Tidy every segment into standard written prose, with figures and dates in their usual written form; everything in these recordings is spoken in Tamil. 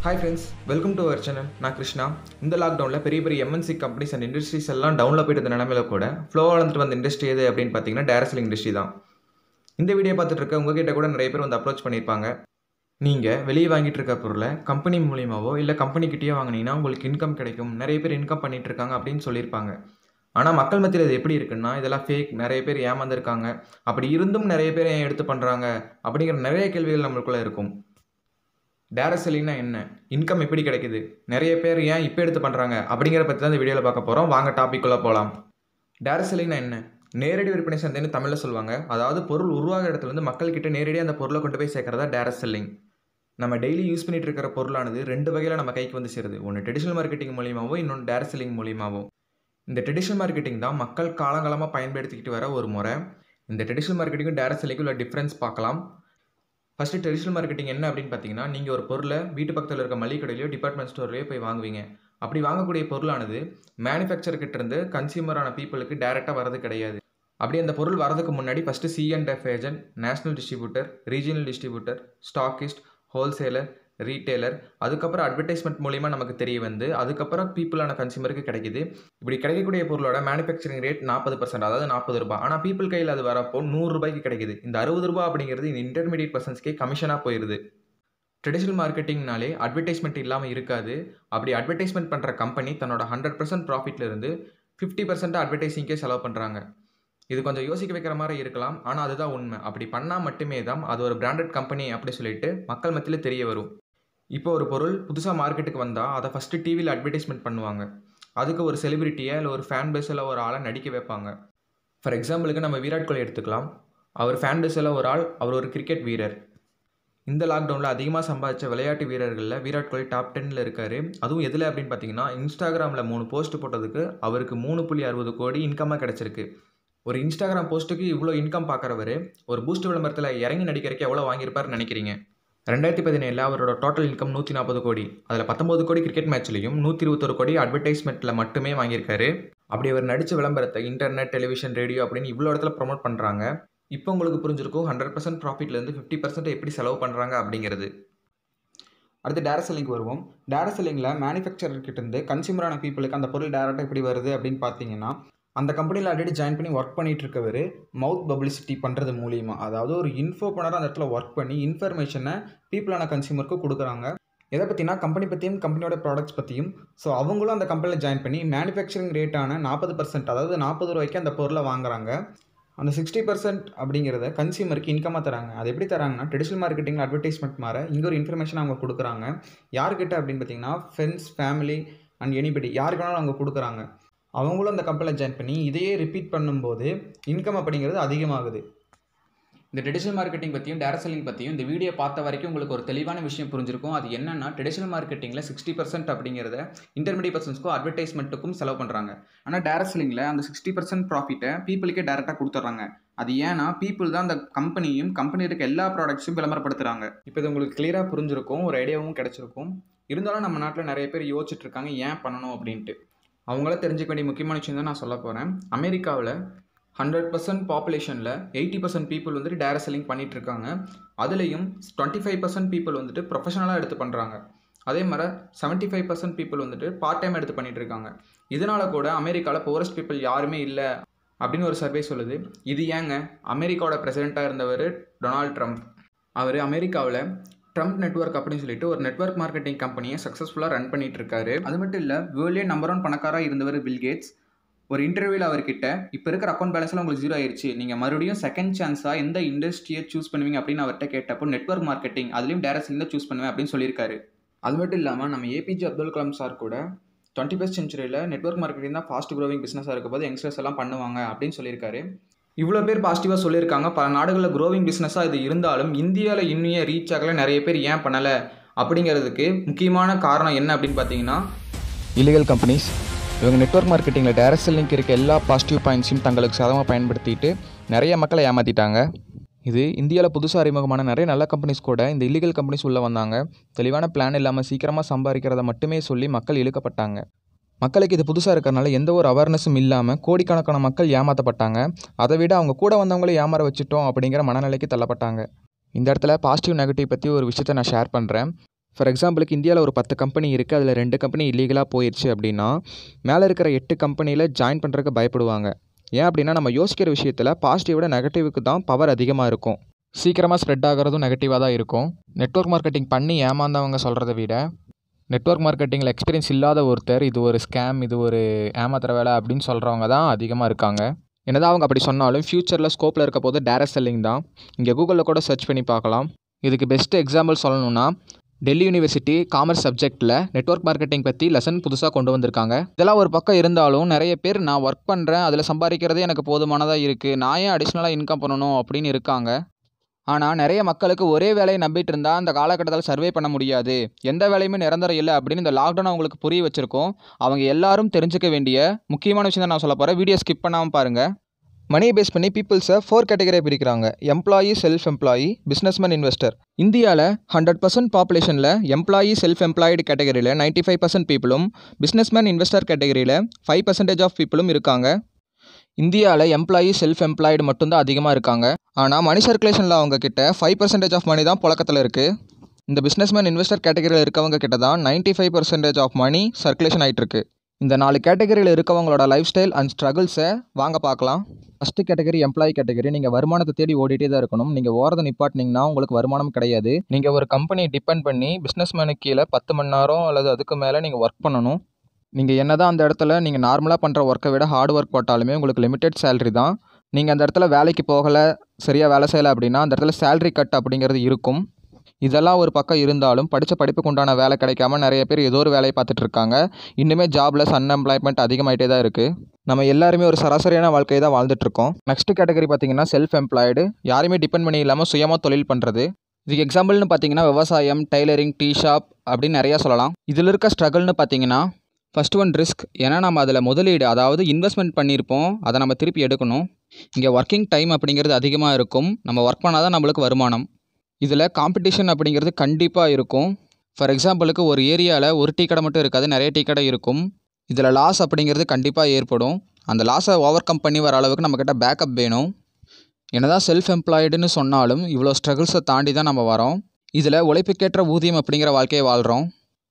Hi friends, welcome to our channel. நான் கிருஷ்ணா. இந்த லாக்டவுனில் பெரிய பெரிய எம்என்சி கம்பெனிஸ் அண்ட் இண்டஸ்ட்ரீஸ் எல்லாம் டவுனில் போயிட்டு இருந்த நிலமையில கூட ஃப்ளோவாக வளர்ந்துட்டு வந்த இண்டஸ்ட்ரி எது அப்படின்னு பார்த்தீங்கன்னா டேரக்ட் செல்லிங் இண்டஸ்ட்ரி தான். இந்த வீடியோ பார்த்துட்டு இருக்க உங்ககிட்ட கூட நிறைய பேர் வந்து அப்ரோச் பண்ணியிருப்பாங்க. நீங்கள் வெளியே வாங்கிட்டு இருக்க பொருளை கம்பெனி மூலியமாவோ இல்லை கம்பெனிக்கிட்டேயோ வாங்கினீங்கன்னா உங்களுக்கு இன்கம் கிடைக்கும், நிறைய பேர் இன்கம் பண்ணிட்டு இருக்காங்க அப்படின்னு சொல்லியிருப்பாங்க. ஆனால் மக்கள் மத்தியில் இது எப்படி இருக்குன்னா இதெல்லாம் ஃபேக், நிறைய பேர் ஏமாந்துருக்காங்க, அப்படி இருந்தும் நிறைய பேர் ஏன் எடுத்து பண்ணுறாங்க அப்படிங்கிற நிறைய கேள்விகள் நம்மளுக்குள்ளே இருக்கும். டேரக்ட் செல்லிங்னா என்ன, இன்கம் எப்படி கிடைக்குது, நிறைய பேர் ஏன் இப்போ எடுத்து பண்ணுறாங்க அப்படிங்கிற பற்றி தான் இந்த வீடியோவில் பார்க்க போகிறோம். வாங்க டாபிக்குள்ளே போகலாம். டேரக்ட் செல்லிங்னா என்ன? நேரடி விற்பனை சந்தைன்னு தமிழில் சொல்லுவாங்க. அதாவது பொருள் உருவாக இடத்துலேருந்து மக்கள்கிட்ட நேரடியாக அந்த பொருளை கொண்டு போய் சேர்க்கறதா டேரக்ட் செல்லிங். நம்ம டெய்லி யூஸ் பண்ணிட்டு இருக்கிற பொருளானது ரெண்டு வகையில் நம்ம கைக்கு வந்து சேருது. ஒன்று ட்ரெடிஷனல் மார்க்கெட்டிங் மூலியமாவோ, இன்னொன்று டேரக்ட் செல்லிங் மூலியமாவோ. இந்த ட்ரெடிஷனல் மார்க்கெட்டிங் தான் மக்கள் காலங்காலமாக பயன்படுத்திக்கிட்டு வர ஒரு முறை. இந்த ட்ரெடிஷனல் மார்க்கெட்டிங்கும் டேரக்ட் செல்லிங்கும் உள்ள டிஃப்ரென்ஸ் பார்க்கலாம். ஃபஸ்ட்டு ட்ரெடிஷனல் மார்க்கெட்டிங் என்ன அப்படின்னு பார்த்தீங்கன்னா, நீங்கள் ஒரு பொருளை வீட்டு பக்கத்தில் இருக்க மளிகை கடையிலையோ டிபார்ட்மெண்ட் ஸ்டோர்லையோ போய் வாங்குவீங்க. அப்படி வாங்கக்கூடிய பொருளானது மேனுஃபேக்சர்கிட்ட இருந்து கன்சியூமரான பீப்புளுக்கு டேரெக்டாக வரது கிடையாது. அப்படி அந்த பொருள் வரதுக்கு முன்னாடி first C&F agent, national distributor, regional distributor, stockist, wholesaler, retailer, அதுக்கப்புறம் அட்வர்டைஸ்மெண்ட் மூலிமா நமக்கு தெரிய வந்து அதுக்கப்புறம் பீப்புளான கன்சியூமருக்கு கிடைக்கிது. இப்படி கிடைக்கக்கூடிய பொருளோட மேனுஃபேக்சரிங் ரேட் 40%, அதாவது 40 ரூபாய். ஆனால் பீப்புள் கையில் அது வரப்போ 100 ரூபாய்க்கு கிடைக்குது. இந்த 60 ரூபாய் அப்படிங்கிறது இந்த இன்டர்மீடியட் பர்சன்ஸ்க்கே கமிஷனாக போயிடுது. ட்ரெடிஷனல் மார்க்கெட்டிங்னாலே அட்வர்டைஸ்மெண்ட் இல்லாமல் இருக்காது. அப்படி அட்வர்டைஸ்மெண்ட் பண்ணுற கம்பெனி தன்னோட 100% ப்ராஃபிட்லேருந்து 50% அட்வர்டைஸிங்கே செலவு பண்ணுறாங்க. இது கொஞ்சம் யோசிக்க வைக்கிற மாதிரி இருக்கலாம், ஆனால் அதுதான் உண்மை. அப்படி பண்ணால் மட்டுமே தான் அது ஒரு பிராண்டட் கம்பெனி அப்படி சொல்லிட்டு மக்கள் மத்தியில் தெரிய வரும். இப்போ ஒரு பொருள் புதுசாக மார்க்கெட்டுக்கு வந்தால் அதை ஃபஸ்ட்டு டிவியில் அட்வர்டைஸ்மெண்ட் பண்ணுவாங்க. அதுக்கு ஒரு செலிபிரிட்டியை இல்லை ஒரு ஃபேன் பேஸில் ஒரு ஆளை நடிக்க வைப்பாங்க. ஃபார் எக்ஸாம்பிளுக்கு நம்ம விராட் கோலி எடுத்துக்கலாம். அவர் ஃபேன் பேஸில் ஒரு ஆள், அவர் ஒரு கிரிக்கெட் வீரர். இந்த லாக்டவுனில் அதிகமாக சம்பாதிச்ச விளையாட்டு வீரர்களில் விராட் கோலி டாப் 10ல் இருக்கார். அதுவும் எதில் அப்படின்னு பார்த்தீங்கன்னா, இன்ஸ்டாகிராமில் 3 போஸ்ட் போட்டதுக்கு அவருக்கு 3.60 கோடி இன்கமாக கிடச்சிருக்கு. ஒரு இன்ஸ்டாகிராம் போஸ்ட்டுக்கு இவ்வளோ இன்கம் பார்க்குறவர் ஒரு பூஸ்ட் விளம்பரத்தில் இறங்கி நடிக்கிறதுக்கு எவ்வளோ வாங்கியிருப்பார்னு நினைக்கிறீங்க? 2017 அவரோட டோட்டல் இன்கம் 140 கோடி. அதில் 19 கோடி கிரிக்கெட் மேட்ச்லையும் 121 கோடி அட்வர்டைஸ்மெண்ட்டில் மட்டுமே வாங்கியிருக்காரு. அப்படி அவர் நடித்த விளம்பரத்தை இன்டர்நெட், டெலிவிஷன், ரேடியோ அப்படின்னு இவ்வளோ இடத்துல ப்ரொமோட் பண்ணுறாங்க. இப்போ உங்களுக்கு புரிஞ்சிருக்கும் 100% ப்ராஃபிட்லேருந்து 50% எப்படி செலவு பண்ணுறாங்க அப்படிங்கிறது. அடுத்து டேரக்ட் செல்லிங் வருவோம். டேரக்ட் செல்லிங்கில் மேனுஃபேக்சர்கிட்டேருந்து கன்சியூமரான பீப்புளுக்கு அந்த பொருள் டேரெக்டாக எப்படி வருது அப்படின்னு பார்த்தீங்கன்னா, அந்த கம்பெனியில் ஆல்ரெடி ஜாயின் பண்ணி ஒர்க் பண்ணிகிட்டு இருக்கவர் மவுத் பப்ளிசிட்டி பண்ணுறது மூலிமா, அதாவது ஒரு இன்ஃபோ பண்ணார அந்த இடத்துல ஒர்க் பண்ணி இன்ஃபர்மேஷனை பீப்புளான கன்சியூமருக்கு கொடுக்குறாங்க. எதை பற்றினா கம்பெனி பற்றியும் கம்பெனியோட ப்ராடக்ட்ஸ் பற்றியும். ஸோ அவங்களும் அந்த கம்பெனியில் ஜாயின் பண்ணி மேனுஃபேக்சரிங் ரேட்டான 40%, அதாவது 40 ரூபாய்க்கு அந்த பொருளை வாங்குறாங்க. அந்த 60% அப்படிங்கிறத கன்சியூமருக்கு இன்கமாக தராங்க. அது எப்படி தராங்கன்னா, ட்ரெடிஷனல் மார்க்கெட்டிங்கில் அட்வர்டைஸ்மெண்ட் மாதிரி இங்கே ஒரு இன்ஃபர்மேஷன் அவங்க கொடுக்குறாங்க. யார்கிட்ட அப்படின்னு பார்த்தீங்கன்னா, ஃப்ரெண்ட்ஸ், ஃபேமிலி அண்ட் எனிபடி, யாருக்கு வேணாலும் அவங்க கொடுக்குறாங்க. அவங்களும் அந்த கம்பெனியில் ஜாயின் பண்ணி இதையே ரிப்பீட் பண்ணும்போது இன்கம் அப்படிங்கிறது அதிகமாகுது. இந்த ட்ரெடிஷனல் மார்க்கெட்டிங் பற்றியும் டேரக்ட் செல்லிங் பற்றியும் இந்த வீடியோ பார்த்த வரைக்கும் உங்களுக்கு ஒரு தெளிவான விஷயம் புரிஞ்சிருக்கும். அது என்னென்னா, ட்ரெடிஷனல் மார்க்கெட்டிங்கில் 60% அப்படிங்கிறத இன்டர்மீடியட் பர்சன்ஸ்க்கும் அட்வர்டைஸ்மெண்ட்டுக்கும் செலவு பண்ணுறாங்க. ஆனால் டேரக்ட் செல்லிங்கில் அந்த 60% ப்ராஃபிட்டை பீப்புளுக்கே டேரெக்டாக கொடுத்துட்றாங்க. அது ஏன்னா பீப்புள் தான் அந்த கம்பெனியும் கம்பெனி இருக்க எல்லா ப்ராடக்ட்ஸும் விளம்பரப்படுத்துகிறாங்க. இப்போ இது உங்களுக்கு கிளியராக புரிஞ்சிருக்கும், ஒரு ஐடியாவும் கிடச்சிருக்கும். இருந்தாலும் நம்ம நாட்டில் நிறைய பேர் யோசிச்சுட்டு இருக்காங்க ஏன் பண்ணணும் அப்படின்ட்டு. அவங்கள தெரிஞ்சுக்க வேண்டிய முக்கியமான விஷயம் தான் நான் சொல்ல போகிறேன். அமெரிக்காவில் 100% பாப்புலேஷனில் 80% பீப்புள் வந்துட்டு டேரக்ட் செல்லிங் பண்ணிகிட்டு இருக்காங்க. அதுலேயும் 25% பீப்புள் வந்துட்டு ப்ரொஃபஷனலாக எடுத்து பண்ணுறாங்க. அதே மாதிரி 75% பீப்புள் வந்துட்டு பார்ட் டைம் எடுத்து பண்ணிகிட்டு இருக்காங்க. இதனால் கூட அமெரிக்காவில் புவரஸ்ட் பீப்புள் யாருமே இல்லை அப்படின்னு ஒரு சர்வே சொல்லுது. இது ஏங்க? அமெரிக்காவோட பிரசிடெண்ட்டாக இருந்தவர் டொனால்ட் ட்ரம்ப். அவர் அமெரிக்காவில் ட்ரம்ப் நெட்வொர்க் அப்படின்னு சொல்லிட்டு ஒரு நெட்வொர்க் மார்க்கெட்டிங் கம்பெனியை சக்ஸஸ்ஃபுல்லாக ரன் பண்ணிட்டு இருக்காரு. அது மட்டும் இல்லை, வேர்ல்ட்லேயே நம்பர் 1 பணக்காராக இருந்தவர் பில் கேட்ஸ். ஒரு இன்டர்வியூவில் அவர்கிட்ட இப்போ இருக்கிற அக்கௌண்ட் பேலன்ஸ்லாம் உங்களுக்கு 0 ஆயிடுச்சு, நீங்கள் மறுபடியும் செகண்ட் சான்ஸாக எந்த இண்டஸ்ட்ரியை சூஸ் பண்ணுவீங்க அப்படின்னு அவர்கிட்ட கேட்டப்போ நெட்வொர்க் மார்க்கெட்டிங், அதுலேயும் டேரக்ட் செல்லிங் தான் சூஸ் பண்ணுவேன் அப்படின்னு சொல்லியிருக்காரு. அது மட்டும் இல்லாமல் நம்ம APJ அப்துல் கலாம் சார் கூட 21st சென்ச்சுரியில் நெட்வொர்க் மார்க்கெட்டிங் தான் ஃபாஸ்ட் க்ரோவிங் பிஸ்னஸாக இருக்கும் போது யங்ஸ்டர்ஸ் எல்லாம் பண்ணுவாங்க அப்படின்னு சொல்லியிருக்காரு. இவ்வளோ பேர் பாசிட்டிவாக சொல்லியிருக்காங்க. பல நாடுகளில் க்ரோவிங் பிஸ்னஸாக இது இருந்தாலும் இந்தியாவில் இன்னும் ரீச் ஆகலை, நிறைய பேர் ஏன் பண்ணலை அப்படிங்கிறதுக்கு முக்கியமான காரணம் என்ன அப்படின்னு பார்த்தீங்கன்னா, இல்லீகல் கம்பெனிஸ். இவங்க நெட்வொர்க் மார்க்கெட்டிங்கில் டேரக்ட் செல்லிங்க்கு இருக்க எல்லா பாசிட்டிவ் பாயிண்ட்ஸையும் தங்களுக்கு சாதகமாக பயன்படுத்திட்டு நிறைய மக்களை ஏமாற்றிட்டாங்க. இது இந்தியாவில் புதுசாக அறிமுகமான நிறைய நல்ல கம்பெனிஸ் கூட இந்த இல்லீகல் கம்பெனிஸ் உள்ளே வந்தாங்க. தெளிவான பிளான் இல்லாமல் சீக்கிரமாக சம்பாதிக்கிறத மட்டுமே சொல்லி மக்கள் இழுக்கப்பட்டாங்க. மக்களுக்கு இது புதுசாக இருக்கிறனால எந்த ஒரு அவேர்னஸும் இல்லாமல் கோடிக்கணக்கான மக்கள் ஏமாற்றப்பட்டாங்க. அதை விட அவங்க கூட வந்தவங்களே ஏமாற வச்சுட்டோம் அப்படிங்கிற மனநிலைக்கு தள்ளப்பட்டாங்க. இந்த இடத்துல பாசிட்டிவ் நெகட்டிவ் பற்றி ஒரு விஷயத்தை நான் ஷேர் பண்ணுறேன். ஃபார் எக்ஸாம்பிளுக்கு இந்தியாவில் ஒரு 10 கம்பெனி இருக்குது, அதில் 2 கம்பெனி இல்லீகலாக போயிடுச்சு அப்படின்னா மேலே இருக்கிற 8 கம்பெனியில் ஜாயின் பண்ணுறதுக்கு பயப்படுவாங்க. ஏன் அப்படின்னா நம்ம யோசிக்கிற விஷயத்தில் பாசிட்டிவோட நெகட்டிவுக்கு தான் பவர் அதிகமாக இருக்கும். சீக்கிரமாக ஸ்ப்ரெட் ஆகிறதும் நெகட்டிவாக தான் இருக்கும். நெட்வொர்க் மார்க்கெட்டிங் பண்ணி ஏமாந்தவங்க சொல்கிறத விட நெட்வொர்க் மார்க்கெட்டிங்கில் எக்ஸ்பீரியன்ஸ் இல்லாத ஒருத்தர் இது ஒரு ஸ்கேம், இது ஒரு ஏமாத்துற வேலை அப்படின்னு சொல்கிறவங்க தான் அதிகமாக இருக்காங்க. என்னதான் அவங்க அப்படி சொன்னாலும் ஃப்யூச்சரில் ஸ்கோப்பில் இருக்க போது டைரக்ட் செல்லிங் தான். இங்கே கூகுளில் கூட சர்ச் பண்ணி பார்க்கலாம். இதுக்கு பெஸ்ட் எக்ஸாம்பிள் சொல்லணும்னா டெல்லி யூனிவர்சிட்டி காமர்ஸ் சப்ஜெக்டில் நெட்வொர்க் மார்க்கெட்டிங் பற்றி லெசன் புதுசாக கொண்டு வந்திருக்காங்க. இதெல்லாம் ஒரு பக்கம் இருந்தாலும் நிறைய பேர் நான் ஒர்க் பண்ணுறேன், அதில் சம்பாதிக்கிறதே எனக்கு போதுமானதாக இருக்குது, நான் ஏன் அடிஷ்னலாக இன்கம் பண்ணணும் அப்படின்னு இருக்காங்க. ஆனால் நிறைய மக்களுக்கு ஒரே வேலையை நம்பிட்டு இருந்தால் அந்த காலகட்டத்தில் சர்வே பண்ண முடியாது, எந்த வேலையுமே நிரந்தரம் இல்லை அப்படின்னு இந்த லாக்டவுன் அவங்களுக்கு புரிய வச்சுருக்கோம். அவங்க எல்லாரும் தெரிஞ்சுக்க வேண்டிய முக்கியமான விஷயம் தான் நான் சொல்ல போகிறேன். வீடியோ ஸ்கிப் பண்ணாமல் பாருங்கள். மணியை பேஸ் பண்ணி பீப்புள்ஸை 4 கேட்டகரியாக பிரிக்கிறாங்க. Employee, self employee, businessman, investor. இந்தியாவில் 100% பாப்புலேஷனில் எம்ப்ளாயி செல்ஃப் எம்ப்ளாய்டு கேட்டகரியில் 95% பீப்புளும், பிஸ்னஸ்மேன் இன்வெஸ்டர் கேட்டகரியில் 5% ஆஃப் பீப்புளும் இருக்காங்க. இந்தியாவில் எம்ப்ளாயி செல்ஃப் எம்ப்ளாய்டு மட்டும்தான் அதிகமாக இருக்காங்க. ஆனால் மணி சர்க்குலேஷனில் அவங்க கிட்ட 5% ஆஃப் மணி தான் புழக்கத்தில் இருக்குது. இந்த பிஸ்னஸ்மேன் இன்வெஸ்டர் கேட்டகரியில் இருக்கவங்க கிட்ட தான் 95% ஆஃப் மணி சர்க்குலேஷன் ஆகிட்டுருக்கு. இந்த 4 கேட்டகரியில் இருக்கவங்களோட லைஃப் ஸ்டைல் அண்ட் ஸ்ட்ரகிள்ஸை வாங்க பார்க்கலாம். First category employee category. நீங்கள் வருமானத்தை தேடி ஓடிட்டே தான் இருக்கணும். நீங்கள் ஓரதை நிப்பாட்டினீங்கன்னா உங்களுக்கு வருமானம் கிடையாது. நீங்கள் ஒரு கம்பெனியை டிபெண்ட் பண்ணி பிஸ்னஸ்மேனுக்கு கீழே 10 மணி நேரம் அல்லது அதுக்கு மேலே நீங்கள் ஒர்க் பண்ணணும். நீங்கள் என்ன தான் அந்த இடத்துல நீங்கள் நார்மலாக பண்ணுற ஒர்க்கை விட ஹார்ட் ஒர்க் போட்டாலுமே உங்களுக்கு லிமிட்டட் சேலரி தான். நீங்கள் அந்த இடத்துல வேலைக்கு போகலை, சரியாக வேலை செய்யலை அப்படின்னா அந்த இடத்துல சேலரி கட் அப்படிங்கிறது இருக்கும். இதெல்லாம் ஒரு பக்கம் இருந்தாலும் படித்த படிப்புக்கு உண்டான வேலை கிடைக்காம நிறைய பேர் ஏதோ ஒரு வேலையை பார்த்துட்டு இருக்காங்க. இன்னுமே ஜாப்லெஸ் அன்எம்ப்ளாய்மெண்ட் அதிகமாகிட்டே தான் இருக்குது. நம்ம எல்லாருமே ஒரு சராசரியான வாழ்க்கையை தான் வாழ்ந்துட்டுருக்கோம். நெக்ஸ்ட் கேட்டகரி பார்த்திங்கன்னா செல்ஃப் எம்ப்ளாய்டு. யாருமே டிபெண்ட் பண்ணி இல்லாமல் சுயமாக தொழில் பண்ணுறது. இதுக்கு எக்ஸாம்பிள்னு பார்த்தீங்கன்னா விவசாயம், டைலரிங், டீ ஷாப் அப்படின்னு நிறையா சொல்லலாம். இதில் இருக்க ஸ்ட்ரகிள்னு பார்த்தீங்கன்னா ஃபஸ்ட் ஒன் ரிஸ்க். ஏன்னா நம்ம அதில் முதலீடு, அதாவது இன்வெஸ்ட்மெண்ட் பண்ணியிருப்போம், அதை நம்ம திருப்பி எடுக்கணும். இங்கே ஒர்க்கிங் டைம் அப்படிங்கிறது அதிகமாக இருக்கும். நம்ம ஒர்க் பண்ணால் தான் நம்மளுக்கு வருமானம். இதில் காம்படிஷன் அப்படிங்கிறது கண்டிப்பாக இருக்கும். ஃபார் எக்ஸாம்பிளுக்கு ஒரு ஏரியாவில் ஒரு டீ கடை மட்டும் இருக்காது, நிறைய டீ கடை இருக்கும். இதில் லாஸ் அப்படிங்கிறது கண்டிப்பாக ஏற்படும். அந்த லாஸை ஓவர் கம் பண்ணி வர அளவுக்கு நம்மக்கிட்ட பேக்கப் வேணும். என்னதான் செல்ஃப் எம்ப்ளாய்டுன்னு சொன்னாலும் இவ்வளோ ஸ்ட்ரகிள்ஸை தாண்டி தான் நம்ம வரோம். இதில் உழைப்புக்கேற்ற ஊதியம் அப்படிங்கிற வாழ்க்கையை வாழ்கிறோம்.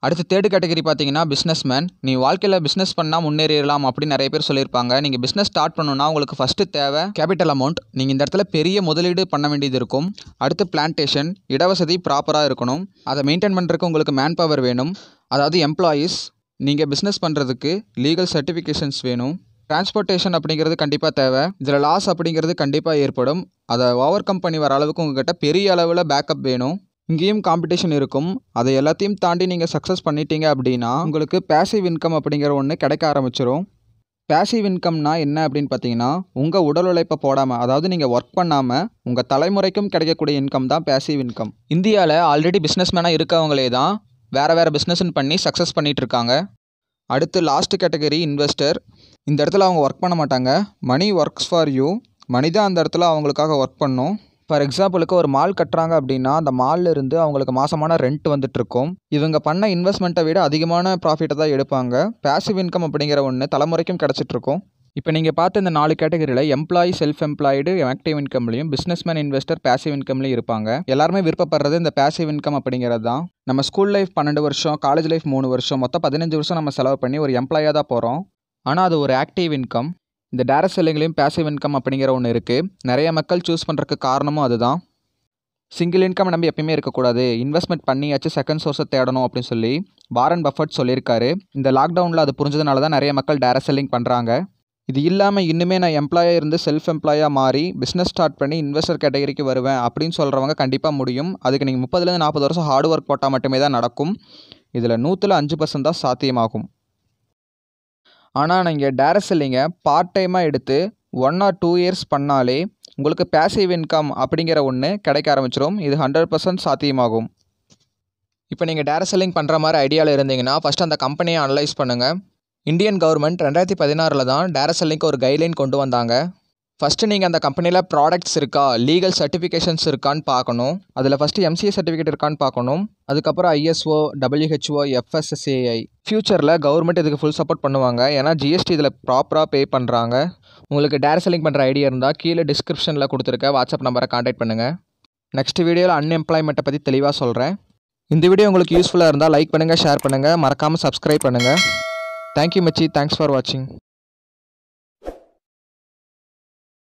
அடுத்து தேர்ட் கேட்டகரி பார்த்தீங்கன்னா பிஸ்னஸ்மேன். நீ வாழ்க்கையில் பிஸ்னஸ் பண்ணால் முன்னேறிடலாம் அப்படின்னு நிறைய பேர் சொல்லியிருப்பாங்க. நீங்கள் பிஸ்னஸ் ஸ்டார்ட் பண்ணணுன்னா உங்களுக்கு ஃபஸ்ட்டு தேவை கேபிட்டல் அமௌண்ட். நீங்கள் இந்த இடத்துல பெரிய முதலீடு பண்ண வேண்டியது இருக்கும். அடுத்து பிளான்டேஷன், இடவசதி ப்ராப்பராக இருக்கணும். அதை மெயின்டைன் பண்ணுறதுக்கு உங்களுக்கு மேன் பவர் வேணும், அதாவது எம்ப்ளாயீஸ். நீங்கள் பிஸ்னஸ் பண்ணுறதுக்கு லீகல் சர்டிஃபிகேஷன்ஸ் வேணும். டிரான்ஸ்போர்ட்டேஷன் அப்படிங்கிறது கண்டிப்பாக தேவை. இதில் லாஸ் அப்படிங்கிறது கண்டிப்பாக ஏற்படும். அதை ஓவர் கம் பண்ணி வர அளவுக்கு உங்கள்கிட்ட பெரிய அளவில் பேக்கப் வேணும். இங்கேயும் காம்படிஷன் இருக்கும். அதை எல்லாத்தையும் தாண்டி நீங்கள் சக்ஸஸ் பண்ணிட்டீங்க அப்படின்னா உங்களுக்கு பேசிவ் இன்கம் அப்படிங்கிற ஒன்று கிடைக்க ஆரம்பிச்சிடும். பேசிவ் இன்கம்னா என்ன அப்படின்னு பார்த்தீங்கன்னா உங்கள் உடல் உழைப்பை போடாமல், அதாவது நீங்கள் ஒர்க் பண்ணாமல் உங்கள் தலைமுறைக்கும் கிடைக்கக்கூடிய இன்கம் தான் பேசிவ் இன்கம். இந்தியாவில் ஆல்ரெடி பிஸ்னஸ்மேனாக இருக்கவங்களே தான் வேறு பிஸ்னஸ்ன்னு பண்ணி சக்ஸஸ் பண்ணிகிட்ருக்காங்க. அடுத்து லாஸ்ட் கேட்டகரி இன்வெஸ்டர். இந்த இடத்துல அவங்க ஒர்க் பண்ண மாட்டாங்க. மணி ஒர்க்ஸ் ஃபார் யூ. மணி தான் அந்த இடத்துல அவங்களுக்காக ஒர்க் பண்ணும். ஃபார் எக்ஸாம்பிளுக்கு ஒரு மால் கட்டுறாங்க அப்படின்னா அந்த மாலில் இருந்து அவங்களுக்கு மாதமான ரெண்ட் வந்துட்டுருக்கும். இவங்க பண்ண இன்வெஸ்ட்மெண்ட்டை விட அதிகமான ப்ராஃபிட்டை தான் எடுப்பாங்க. பேசிவ் இன்கம் அப்படிங்கிற ஒன்று தலைமுறைக்கும் கிடச்சிட்ருக்கும். இப்போ நீங்கள் பார்த்த இந்த 4 கேட்டகரியில் எம்ப்ளாயி செல்ஃப் எம்ப்ளாய்டு ஆக்டிவ் இன்கம்லையும், பிஸ்னஸ்மேன் இன்வெஸ்டர் பேசிவ் இன்கம்லையும் இருப்பாங்க. எல்லாருமே விருப்பப்படுறது இந்த பேசிவ் இன்கம் அப்படிங்கிறது தான். நம்ம ஸ்கூல் லைஃப் 12 வருஷம், காலேஜ் லைஃப் 3 வருஷம், மொத்தம் 15 வருஷம் நம்ம செலவு பண்ணி ஒரு எம்ப்ளாயாக தான் போகிறோம். ஆனால் அது ஒரு ஆக்டிவ் இன்கம். இந்த டைரக்ட் செல்லிங்லேயும் பேசிவ் இன்கம் அப்படிங்கிற ஒன்று இருக்குது. நிறைய மக்கள் சூஸ் பண்ணுறதுக்கு காரணமும் அதுதான். சிங்கிள் இன்கம் நம்பி எப்பயுமே இருக்கக்கூடாது, இன்வெஸ்ட்மெண்ட் பண்ணியாச்சு செகண்ட் சோர்ஸை தேடணும் அப்படின்னு சொல்லி வாரன் பஃபட் சொல்லியிருக்காரு. இந்த லாக்டவுனில் அது புரிஞ்சதுனால தான் நிறைய மக்கள் டைரக்ட் செல்லிங் பண்ணுறாங்க. இது இல்லாமல் இன்னுமே நான் எம்ப்ளாயாக இருந்து செல்ஃப் எம்ப்ளாயாக மாறி பிஸ்னஸ் ஸ்டார்ட் பண்ணி இன்வெஸ்டர் கேட்டகரிக்கு வருவேன் அப்படின்னு சொல்கிறவங்க கண்டிப்பாக முடியும். அதுக்கு நீங்கள் 30-40 வருஷம் ஹார்ட் ஒர்க் போட்டால் மட்டுமே தான் நடக்கும். இதில் 100% தான் சாத்தியமாகும். ஆனால் நீங்கள் டைரக்ட் செல்லிங்கை பார்ட் டைமாக எடுத்து 1 or 2 இயர்ஸ் பண்ணாலே உங்களுக்கு பேசிவ் இன்கம் அப்படிங்கிற ஒன்று கிடைக்க ஆரம்பிச்சிடும். இது 100% சாத்தியமாகும். இப்போ நீங்கள் டைரக்ட் செல்லிங் பண்ணுற மாதிரி ஐடியாவில் இருந்தீங்கன்னா ஃபஸ்ட்டு அந்த கம்பெனியை அனலைஸ் பண்ணுங்கள். இந்தியன் கவர்மெண்ட் 2016 தான் டைரக்ட் செல்லிங்க்கு ஒரு கைட்லைன் கொண்டு வந்தாங்க. ஃபஸ்ட்டு நீங்கள் அந்த கம்பெனியில் ப்ராடக்ட்ஸ் இருக்கா, லீகல் சர்டிஃபிகேஷன்ஸ் இருக்கான்னு பார்க்கணும். அதில் ஃபஸ்ட்டு MCA சர்டிஃபிகேட் இருக்கான்னு பார்க்கணும். அதுக்கப்புறம் ISO, WHO, FSSAI. ஃப்யூச்சரில் கவர்மெண்ட் இதுக்கு ஃபுல் சப்போர்ட் பண்ணுவாங்க. ஏன்னா GST இதில் ப்ராப்பராக பே பண்ணுறாங்க. உங்களுக்கு டைரக்ட் செல்லிங் பண்ணுற ஐடியா இருந்தால் கீழே டிஸ்கிரிப்ஷனில் கொடுத்துருக்க வாட்ஸ்அப் நம்பரை கான்டாக்ட் பண்ணுங்கள். நெக்ஸ்ட் வீடியோவில் அன்எம்ப்ளாய்மெண்ட்டை பற்றி தெளிவாக சொல்கிறேன். இந்த வீடியோ உங்களுக்கு யூஸ்ஃபுல்லாக இருந்தால் லைக் பண்ணுங்கள், ஷேர் பண்ணுங்கள், மறக்காமல் சப்ஸ்கிரைப் பண்ணுங்கள். தேங்க்யூ மச்சி, தேங்க்ஸ் ஃபார் வாட்சிங்.